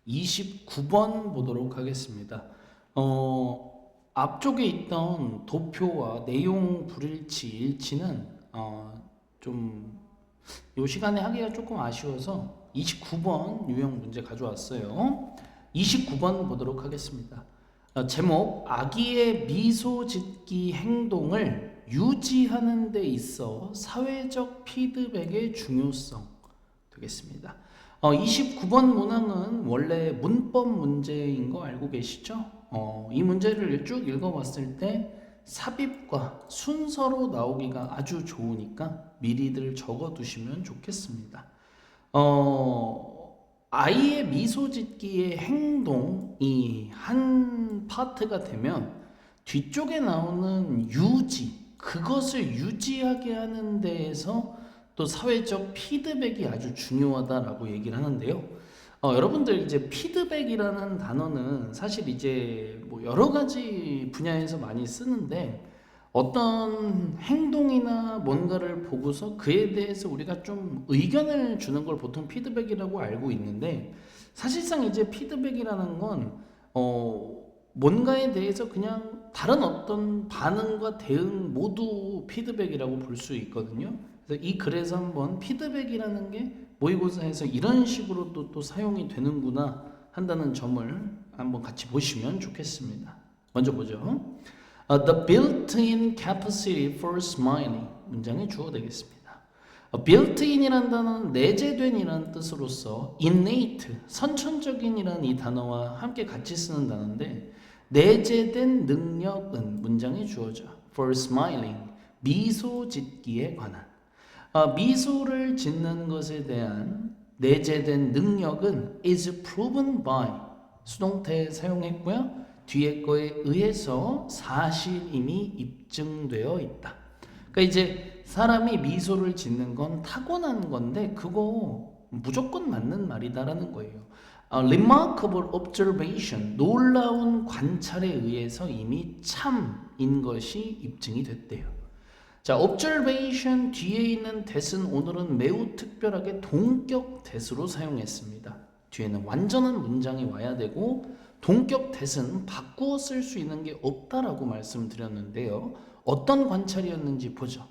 29번 보도록 하겠습니다. 앞쪽에 있던 도표와 내용 불일치, 일치는 좀 이 시간에 하기가 조금 아쉬워서 29번 유형 문제 가져왔어요. 29번 보도록 하겠습니다. 제목, 아기의 미소 짓기 행동을 유지하는 데 있어 사회적 피드백의 중요성 되겠습니다. 29번 문항은 원래 문법 문제인 거 알고 계시죠? 이 문제를 쭉 읽어봤을 때 삽입과 순서로 나오기가 아주 좋으니까 미리들 적어두시면 좋겠습니다. 아이의 미소 짓기의 행동이 한 파트가 되면 뒤쪽에 나오는 유지, 그것을 유지하게 하는 데에서 또 사회적 피드백이 아주 중요하다라고 얘기를 하는데요. 여러분들 이제 피드백이라는 단어는 사실 이제 뭐 여러 가지 분야에서 많이 쓰는데 어떤 행동이나 뭔가를 보고서 그에 대해서 우리가 좀 의견을 주는 걸 보통 피드백이라고 알고 있는데 사실상 이제 피드백이라는 건 뭔가에 대해서 그냥 다른 어떤 반응과 대응 모두 피드백이라고 볼 수 있거든요. 그래서 이 글에서 한번 피드백이라는 게 모의고사에서 이런 식으로 또 사용이 되는구나 한다는 점을 한번 같이 보시면 좋겠습니다. 먼저 보죠. The built-in capacity for smiling 문장의 주어 되겠습니다. built-in이라는 단어는 내재된이라는 뜻으로서 innate, 선천적인이라는 이 단어와 함께 같이 쓰는 단어인데 내재된 능력은 문장의 주어죠. for smiling, 미소 짓기에 관한 미소를 짓는 것에 대한 내재된 능력은 is proven by 수동태 사용했고요. 뒤에 거에 의해서 사실임이 입증되어 있다. 그러니까 이제 사람이 미소를 짓는 건 타고난 건데 그거 무조건 맞는 말이다라는 거예요. Remarkable observation, 놀라운 관찰에 의해서 이미 참인 것이 입증이 됐대요. 자, observation 뒤에 있는 that은 오늘은 매우 특별하게 동격 that으로 사용했습니다. 뒤에는 완전한 문장이 와야 되고 동격 that은 바꾸어 쓸 수 있는 게 없다라고 말씀드렸는데요. 어떤 관찰이었는지 보죠.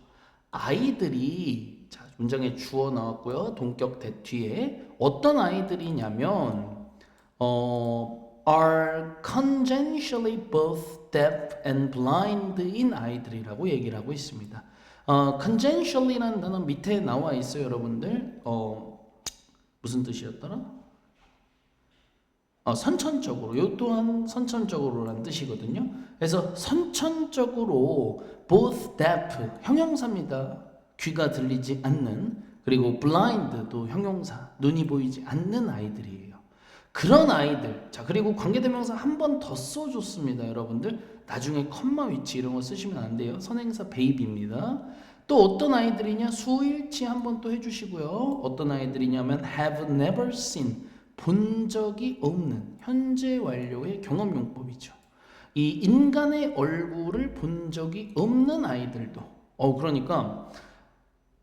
아이들이 자, 문장에 주어 나왔고요. 동격 that 뒤에 어떤 아이들이냐면 are congenially both deaf and blind인 아이들이라고 얘기를 하고 있습니다. congenially라는 단어 밑에 나와 있어요, 여러분들. 무슨 뜻이었더라? 선천적으로. 요 또한 선천적으로라는 뜻이거든요. 그래서 선천적으로 both deaf 형용사입니다. 귀가 들리지 않는 그리고 blind도 형용사 눈이 보이지 않는 아이들이에요. 그런 아이들. 자, 그리고 관계대명사 한 번 더 써줬습니다, 여러분들. 나중에 컴마 위치 이런 거 쓰시면 안 돼요. 선행사 baby입니다. 또 어떤 아이들이냐? 수일치 한 번 또 해주시고요. 어떤 아이들이냐면 have never seen 본 적이 없는 현재 완료의 경험용법이죠. 이 인간의 얼굴을 본 적이 없는 아이들도 그러니까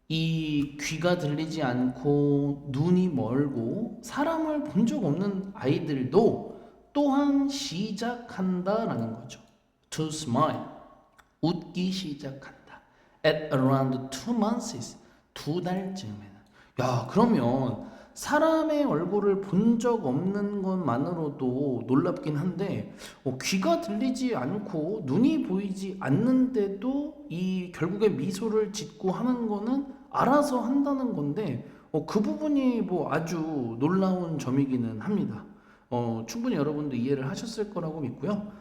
이 귀가 들리지 않고 눈이 멀고 사람을 본 적 없는 아이들도 또한 시작한다라는 거죠. To smile, 웃기 시작한다. At around 2 months, 2달쯤에는. 야, 그러면 사람의 얼굴을 본 적 없는 것만으로도 놀랍긴 한데 귀가 들리지 않고 눈이 보이지 않는데도 이 결국에 미소를 짓고 하는 거는 알아서 한다는 건데 그 부분이 뭐 아주 놀라운 점이기는 합니다. 충분히 여러분도 이해를 하셨을 거라고 믿고요.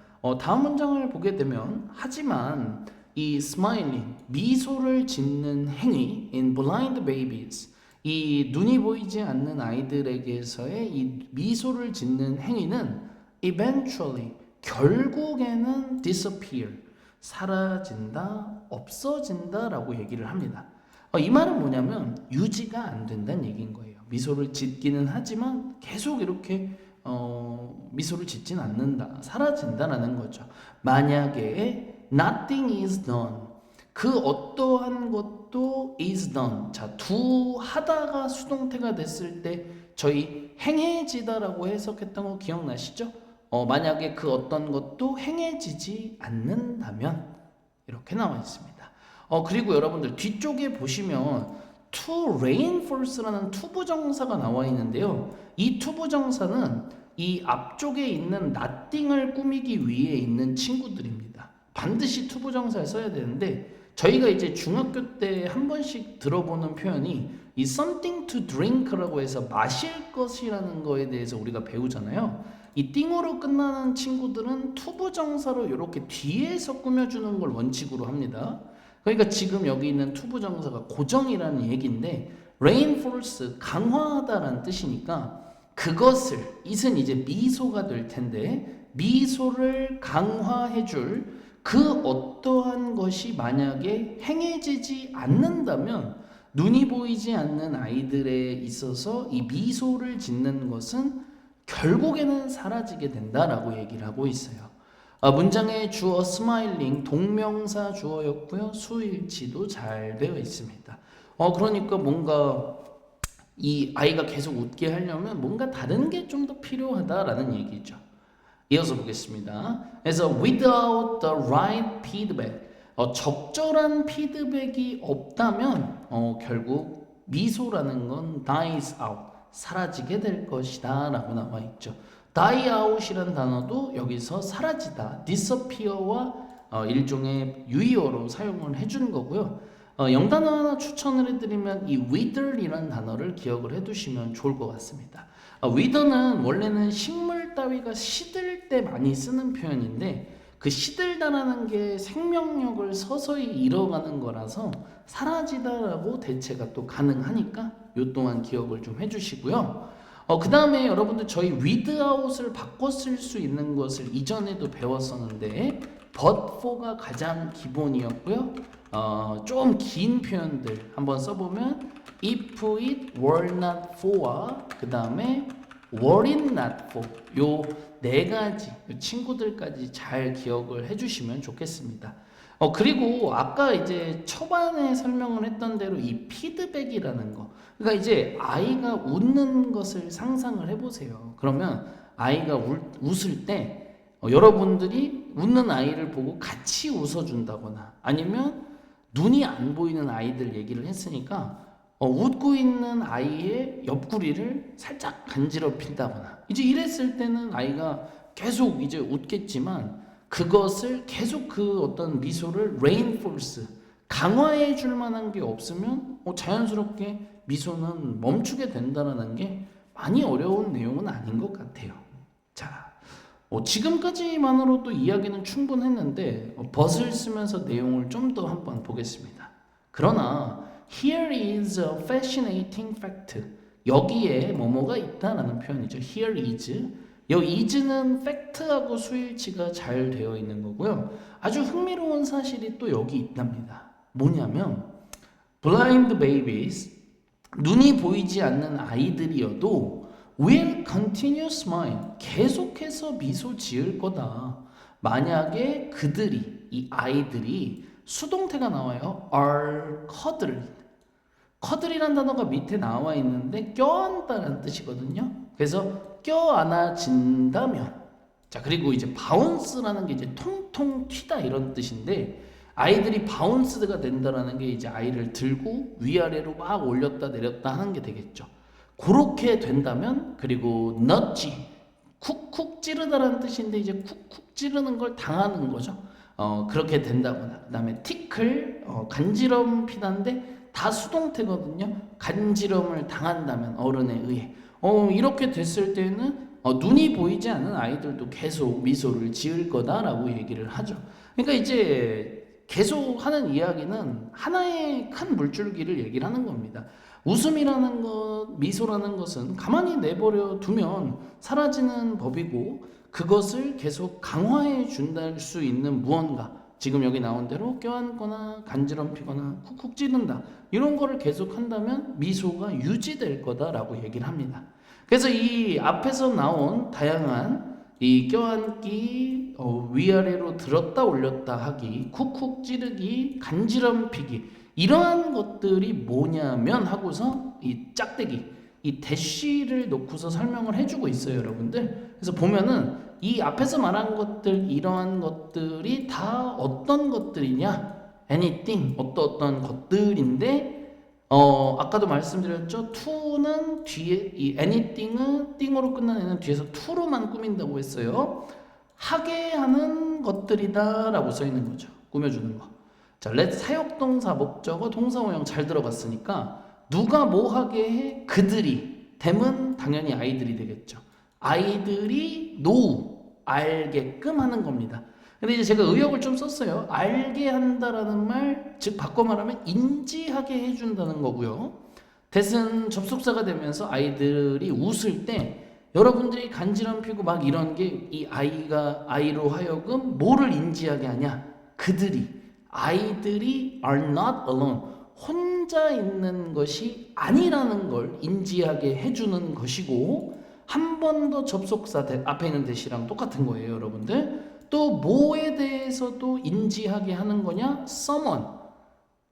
다음 문장을 보게 되면 하지만 이 smiling, 미소를 짓는 행위 in blind babies 이 눈이 보이지 않는 아이들에게서의 이 미소를 짓는 행위는 eventually 결국에는 disappear 사라진다, 없어진다라고 얘기를 합니다. 이 말은 뭐냐면 유지가 안 된다는 얘기인 거예요. 미소를 짓기는 하지만 계속 이렇게 미소를 짓진 않는다, 사라진다라는 거죠. 만약에 nothing is done 그 어떠한 것도 is done. 자, do 하다가 수동태가 됐을 때 저희 행해지다라고 해석했던 거 기억나시죠? 만약에 그 어떤 것도 행해지지 않는다면 이렇게 나와 있습니다. 그리고 여러분들 뒤쪽에 보시면 to reinforce라는 투부정사가 나와 있는데요. 이 투부정사는 이 앞쪽에 있는 nothing을 꾸미기 위해 있는 친구들입니다. 반드시 투부정사를 써야 되는데 저희가 이제 중학교 때 한 번씩 들어보는 표현이 이 something to drink라고 해서 마실 것이라는 거에 대해서 우리가 배우잖아요. 이 띵으로 끝나는 친구들은 투부정사로 이렇게 뒤에서 꾸며주는 걸 원칙으로 합니다. 그러니까 지금 여기 있는 투부정사가 고정이라는 얘기인데 reinforce, 강화하다라는 뜻이니까 그것을, it은 이제 미소가 될 텐데 미소를 강화해줄 그 어떠한 것이 만약에 행해지지 않는다면 눈이 보이지 않는 아이들에 있어서 이 미소를 짓는 것은 결국에는 사라지게 된다라고 얘기를 하고 있어요. 문장의 주어 스마일링 동명사 주어였고요. 수일치도 잘 되어 있습니다. 그러니까 뭔가 이 아이가 계속 웃게 하려면 뭔가 다른 게 좀 더 필요하다라는 얘기죠. 이어서 보겠습니다. 그래서 without the right feedback, 적절한 피드백이 없다면 결국 미소라는 건 dies out, 사라지게 될 것이다 라고 나와 있죠. die out이라는 단어도 여기서 사라지다, disappear와 일종의 유의어로 사용을 해준 거고요. 영단어 하나 추천을 해드리면 이 wither이라는 단어를 기억을 해두시면 좋을 것 같습니다. wither는 원래는 식물 따위가 시들 때 많이 쓰는 표현인데 그 시들다라는 게 생명력을 서서히 잃어가는 거라서 사라지다라고 대체가 또 가능하니까 요 동안 기억을 좀 해주시고요. 그 다음에 여러분들 저희 without을 바꿔 쓸 수 있는 것을 이전에도 배웠었는데 but for가 가장 기본이었고요. 좀 긴 표현들 한번 써보면 if it were not for와 그 다음에 were it not for 요 네 가지 친구들까지 잘 기억을 해주시면 좋겠습니다. 그리고 아까 이제 초반에 설명을 했던 대로 이 피드백이라는 거, 그러니까 이제 아이가 웃는 것을 상상을 해보세요. 그러면 아이가 웃을 때 여러분들이 웃는 아이를 보고 같이 웃어준다거나 아니면 눈이 안 보이는 아이들 얘기를 했으니까 웃고 있는 아이의 옆구리를 살짝 간지럽힌다거나 이제 이랬을 때는 아이가 계속 이제 웃겠지만 그것을 계속 그 어떤 미소를 reinforce, 강화해 줄 만한 게 없으면 자연스럽게 미소는 멈추게 된다는 게 많이 어려운 내용은 아닌 것 같아요. 자, 지금까지만으로도 이야기는 충분했는데 but을 쓰면서 내용을 좀 더 한번 보겠습니다. 그러나 here is a fascinating fact. 여기에 뭐뭐가 있다라는 표현이죠. here is. 여기 is는 fact하고 수일치가 잘 되어 있는 거고요. 아주 흥미로운 사실이 또 여기 있답니다. 뭐냐면 blind babies, 눈이 보이지 않는 아이들이어도 will continue smile, 계속해서 미소 지을 거다. 만약에 그들이, 이 아이들이 수동태가 나와요. are cuddled. cuddle이라는 단어가 밑에 나와 있는데 껴안다는 뜻이거든요. 그래서 껴안아진다면, 자, 그리고 이제 bounce라는 게 이제 통통 튀다 이런 뜻인데 아이들이 바운스가 된다라는 게 이제 아이를 들고 위아래로 막 올렸다 내렸다 하는 게 되겠죠. 그렇게 된다면, 그리고 nudge, 쿡쿡 찌르다라는 뜻인데 이제 쿡쿡 찌르는 걸 당하는 거죠. 그렇게 된다거나, 그 다음에 tickle, 간지럼 피다인데 다 수동태거든요. 간지럼을 당한다면 어른에 의해. 이렇게 됐을 때는 눈이 보이지 않는 아이들도 계속 미소를 지을 거다라고 얘기를 하죠. 그러니까 이제 계속 하는 이야기는 하나의 큰 물줄기를 얘기를 하는 겁니다. 웃음이라는 것, 미소라는 것은 가만히 내버려 두면 사라지는 법이고 그것을 계속 강화해 준다할 수 있는 무언가, 지금 여기 나온 대로 껴안거나 간지럼피거나 쿡쿡 찌른다 이런 거를 계속 한다면 미소가 유지될 거다라고 얘기를 합니다. 그래서 이 앞에서 나온 다양한 이 껴안기, 위아래로 들었다 올렸다 하기, 쿡쿡 찌르기, 간지럼 피기 이러한 것들이 뭐냐면 하고서 이 짝대기 이 대쉬를 놓고서 설명을 해주고 있어요, 여러분들. 그래서 보면은 이 앞에서 말한 것들, 이러한 것들이 다 어떤 것들이냐? anything, 어떤 것들인데, 아까도 말씀드렸죠. to는 뒤에, 이 anything은 띵으로 끝나는 애는 뒤에서 to로만 꾸민다고 했어요. 하게 하는 것들이다 라고 써 있는 거죠. 꾸며주는 거. 자, let 사역동사, 목적어, 동사원형 잘 들어갔으니까 누가 뭐 하게 해? 그들이. 됨은 당연히 아이들이 되겠죠. 아이들이 know, 알게끔 하는 겁니다. 근데 이제 제가 의역을 좀 썼어요. 알게 한다라는 말, 즉 바꿔 말하면 인지하게 해준다는 거고요. that은 접속사가 되면서 아이들이 웃을 때 여러분들이 간지럼 피고 막 이런 게 이 아이로 하여금 뭐를 인지하게 하냐? 그들이, 아이들이 are not alone. 혼자 있는 것이 아니라는 걸 인지하게 해주는 것이고, 한 번 더 접속사 앞에 있는 대시랑 똑같은 거예요, 여러분들. 또 뭐에 대해서도 인지하게 하는 거냐? someone.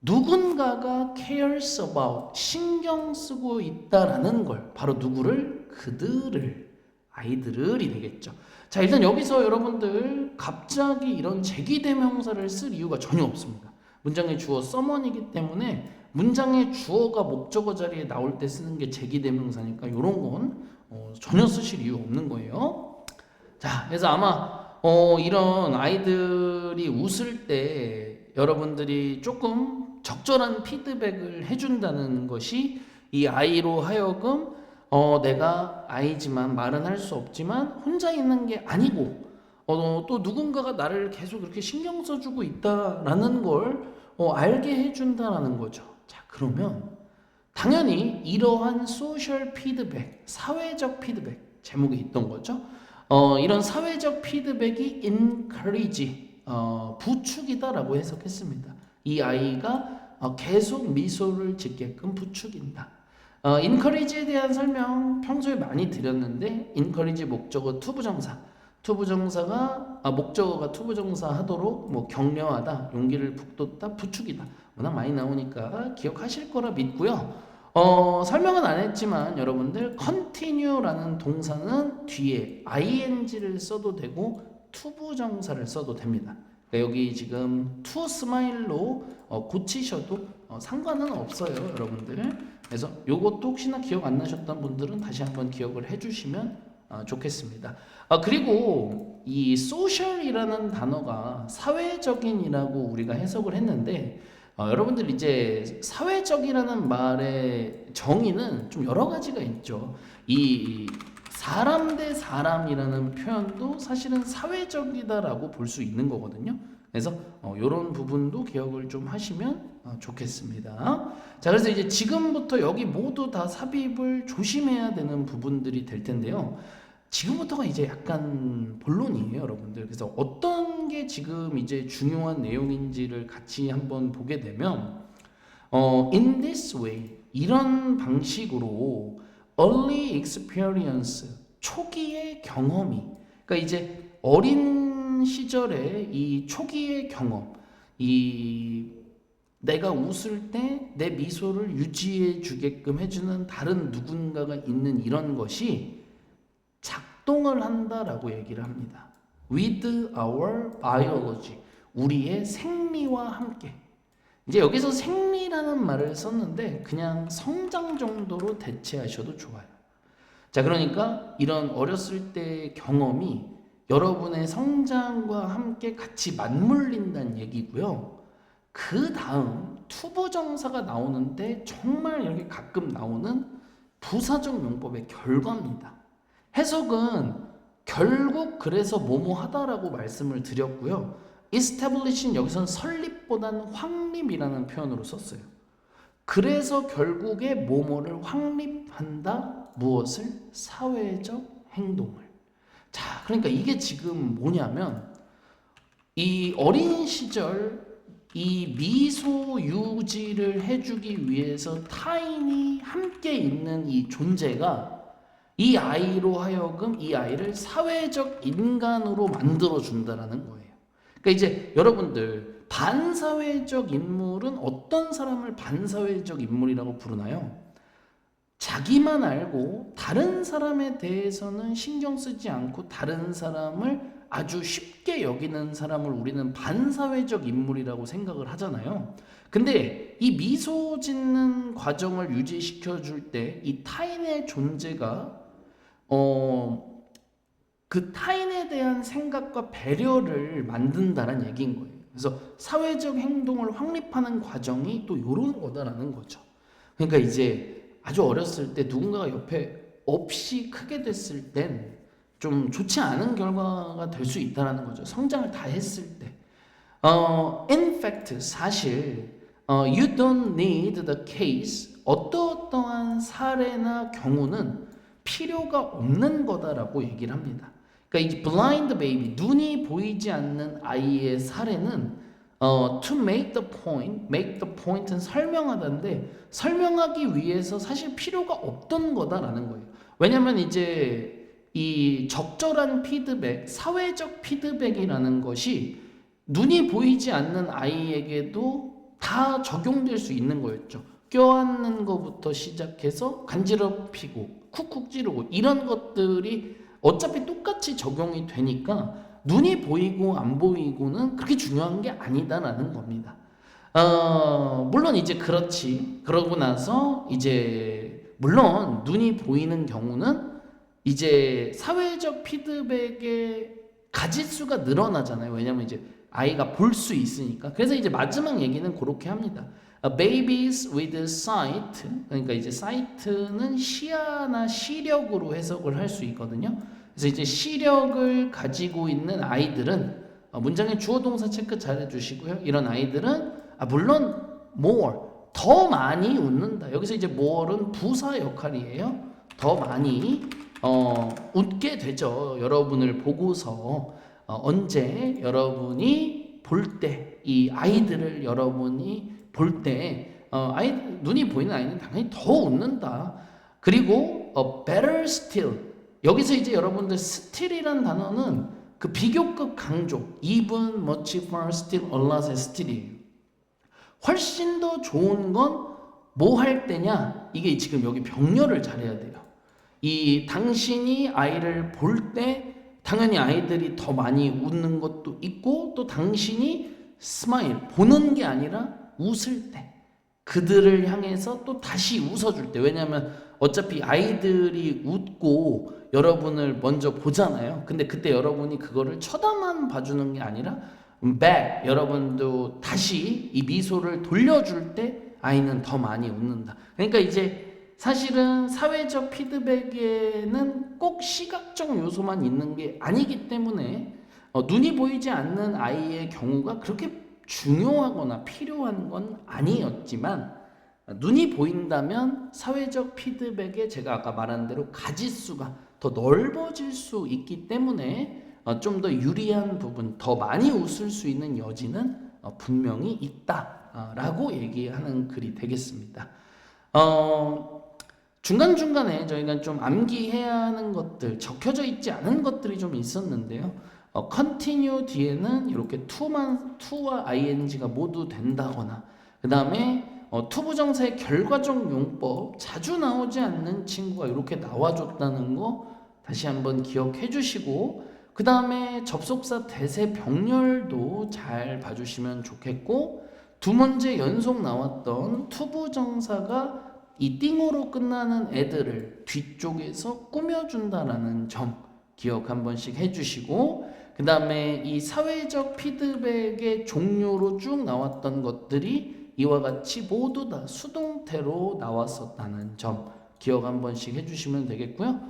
누군가가 cares about, 신경 쓰고 있다라는 걸, 바로 누구를? 그들을, 아이들을이 되겠죠. 자, 일단 여기서 여러분들 갑자기 이런 제기대명사를 쓸 이유가 전혀 없습니다. 문장의 주어 someone이기 때문에 문장의 주어가 목적어 자리에 나올 때 쓰는 게 제기대명사니까 이런 건 전혀 쓰실 이유 없는 거예요. 자, 그래서 아마 이런 아이들이 웃을 때 여러분들이 조금 적절한 피드백을 해준다는 것이 이 아이로 하여금 내가 아이지만 말은 할 수 없지만 혼자 있는 게 아니고 또 누군가가 나를 계속 이렇게 신경 써주고 있다라는 걸 알게 해준다라는 거죠. 자, 그러면 당연히 이러한 소셜 피드백, 사회적 피드백 제목에 있던 거죠. 이런 사회적 피드백이 encourage, 부추기다라고 해석했습니다. 이 아이가 계속 미소를 짓게끔 부추긴다. encourage에 대한 설명 평소에 많이 드렸는데 encourage 목적어 투부정사가 목적어가 투부정사 하도록 뭐 격려하다, 용기를 북돋다, 부추기다 워낙 많이 나오니까 기억하실 거라 믿고요. 설명은 안 했지만 여러분들 continue라는 동사는 뒤에 ing를 써도 되고 투부정사를 써도 됩니다. 그러니까 여기 지금 to smile로 고치셔도 상관은 없어요, 여러분들. 그래서 요것도 혹시나 기억 안 나셨던 분들은 다시 한번 기억을 해주시면 좋겠습니다. 그리고 이 social이라는 단어가 사회적인이라고 우리가 해석을 했는데 여러분들 이제 사회적이라는 말의 정의는 좀 여러 가지가 있죠. 이 사람 대 사람이라는 표현도 사실은 사회적이다라고 볼 수 있는 거거든요. 그래서 이런 부분도 기억을 좀 하시면 좋겠습니다. 자, 그래서 이제 지금부터 여기 모두 다 삽입을 조심해야 되는 부분들이 될 텐데요. 지금부터가 이제 약간 본론이에요, 여러분들. 그래서 어떤 게 지금 이제 중요한 내용인지를 같이 한번 보게 되면, in this way, 이런 방식으로 early experience, 초기의 경험이, 그러니까 이제 어린 시절의 이 초기의 경험, 이 내가 웃을 때 내 미소를 유지해 주게끔 해주는 다른 누군가가 있는 이런 것이 작동을 한다라고 얘기를 합니다. With our biology, 우리의 생리와 함께. 이제 여기서 생리라는 말을 썼는데 그냥 성장 정도로 대체하셔도 좋아요. 자, 그러니까 이런 어렸을 때의 경험이 여러분의 성장과 함께 같이 맞물린다는 얘기고요. 그 다음 투부정사가 나오는데 정말 이렇게 가끔 나오는 부사적 용법의 결과입니다. 해석은 결국 그래서 뭐뭐 하다라고 말씀을 드렸고요. establish는 여기서는 설립보다는 확립이라는 표현으로 썼어요. 그래서 결국에 뭐뭐를 확립한다. 무엇을? 사회적 행동을. 자, 그러니까 이게 지금 뭐냐면 이 어린 시절 이 미소 유지를 해주기 위해서 타인이 함께 있는 이 존재가 이 아이로 하여금 이 아이를 사회적 인간으로 만들어 준다라는 거예요. 그러니까 이제 여러분들 반사회적 인물은 어떤 사람을 반사회적 인물이라고 부르나요? 자기만 알고 다른 사람에 대해서는 신경 쓰지 않고 다른 사람을 아주 쉽게 여기는 사람을 우리는 반사회적 인물이라고 생각을 하잖아요. 근데 이 미소 짓는 과정을 유지시켜 줄 때 이 타인의 존재가 그 타인에 대한 생각과 배려를 만든다는 얘기인 거예요. 그래서 사회적 행동을 확립하는 과정이 또 이런 거다라는 거죠. 그러니까 이제 아주 어렸을 때 누군가가 옆에 없이 크게 됐을 땐 좀 좋지 않은 결과가 될 수 있다는 거죠. 성장을 다 했을 때. In fact, 사실 you don't need the case. 어떠한 사례나 경우는 필요가 없는 거다라고 얘기를 합니다. 그러니까 이 blind baby, 눈이 보이지 않는 아이의 사례는 to make the point은 설명하다인데 설명하기 위해서 사실 필요가 없던 거다라는 거예요. 왜냐하면 이제 이 적절한 피드백, 사회적 피드백이라는 것이 눈이 보이지 않는 아이에게도 다 적용될 수 있는 거였죠. 껴안는 것부터 시작해서 간지럽히고 쿡쿡 찌르고 이런 것들이 어차피 똑같이 적용이 되니까 눈이 보이고 안 보이고는 그렇게 중요한 게 아니다라는 겁니다. 물론 이제 그렇지. 그러고 나서 이제 물론 눈이 보이는 경우는 이제 사회적 피드백의 가짓수가 늘어나잖아요. 왜냐면 이제 아이가 볼 수 있으니까. 그래서 이제 마지막 얘기는 그렇게 합니다. Babies with sight, 그러니까 이제 sight는 시야나 시력으로 해석을 할 수 있거든요. 그래서 이제 시력을 가지고 있는 아이들은 문장의 주어 동사 체크 잘 해주시고요. 이런 아이들은 물론 more, 더 많이 웃는다. 여기서 이제 more는 부사 역할이에요. 더 많이 웃게 되죠. 여러분을 보고서 언제 여러분이 볼 때, 이 아이들을 여러분이 볼 때 눈이 보이는 아이는 당연히 더 웃는다. 그리고 better still, 여기서 이제 여러분들 still이란 단어는 그 비교급 강조, even, much, far, still, a lot의 still이에요. 훨씬 더 좋은 건 뭐 할 때냐? 이게 지금 여기 병렬을 잘해야 돼요. 이 당신이 아이를 볼 때 당연히 아이들이 더 많이 웃는 것도 있고 또 당신이 스마일, 보는 게 아니라 웃을 때 그들을 향해서 또 다시 웃어줄 때, 왜냐하면 어차피 아이들이 웃고 여러분을 먼저 보잖아요. 근데 그때 여러분이 그거를 쳐다만 봐주는 게 아니라 back, 여러분도 다시 이 미소를 돌려줄 때 아이는 더 많이 웃는다. 그러니까 이제 사실은 사회적 피드백에는 꼭 시각적 요소만 있는 게 아니기 때문에 눈이 보이지 않는 아이의 경우가 그렇게 중요하거나 필요한 건 아니었지만, 눈이 보인다면 사회적 피드백에 제가 아까 말한 대로 가짓수가 더 넓어질 수 있기 때문에 좀 더 유리한 부분, 더 많이 웃을 수 있는 여지는 분명히 있다라고 얘기하는 글이 되겠습니다. 중간중간에 저희가 좀 암기해야 하는 것들, 적혀져 있지 않은 것들이 좀 있었는데요. continue 뒤에는 이렇게 to와 ing가 모두 된다거나, 그 다음에 투부정사의 결과적 용법, 자주 나오지 않는 친구가 이렇게 나와줬다는 거 다시 한번 기억해 주시고, 그 다음에 접속사 대세 병렬도 잘 봐주시면 좋겠고, 두 문제 연속 나왔던 투부정사가 이 띵으로 끝나는 애들을 뒤쪽에서 꾸며준다라는 점 기억 한 번씩 해주시고, 그 다음에 이 사회적 피드백의 종류로 쭉 나왔던 것들이 이와 같이 모두 다 수동태로 나왔었다는 점 기억 한 번씩 해주시면 되겠고요.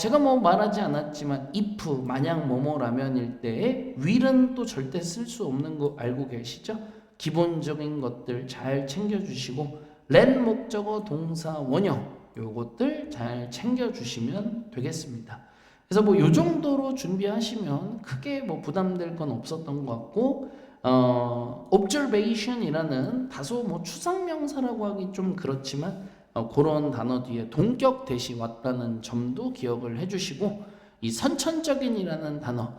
제가 뭐 말하지 않았지만 if, 만약 뭐뭐라면일 때에 will은 또 절대 쓸 수 없는 거 알고 계시죠? 기본적인 것들 잘 챙겨주시고 let 목적어 동사 원형 요것들 잘 챙겨주시면 되겠습니다. 그래서 뭐 요 정도로 준비하시면 크게 뭐 부담될 건 없었던 것 같고, observation이라는 다소 뭐 추상명사라고 하기 좀 그렇지만 그런 단어 뒤에 동격 대시 왔다는 점도 기억을 해주시고, 이 선천적인이라는 단어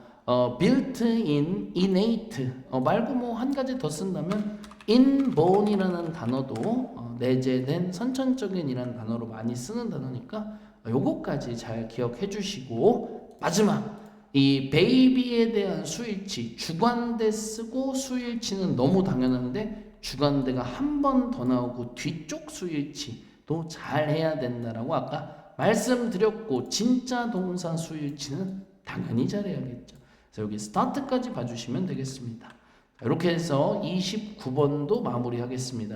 built-in, innate 말고 뭐 한 가지 더 쓴다면 inborn이라는 단어도 내재된 선천적인이라는 단어로 많이 쓰는 단어니까 요거까지 잘 기억해 주시고, 마지막 이 베이비에 대한 수일치, 주관대 쓰고 수일치는 너무 당연한데 주관대가 한 번 더 나오고 뒤쪽 수일치도 잘 해야 된다라고 아까 말씀드렸고, 진짜 동사 수일치는 당연히 잘해야겠죠. 그래서 여기 스타트까지 봐주시면 되겠습니다. 이렇게 해서 29번도 마무리하겠습니다.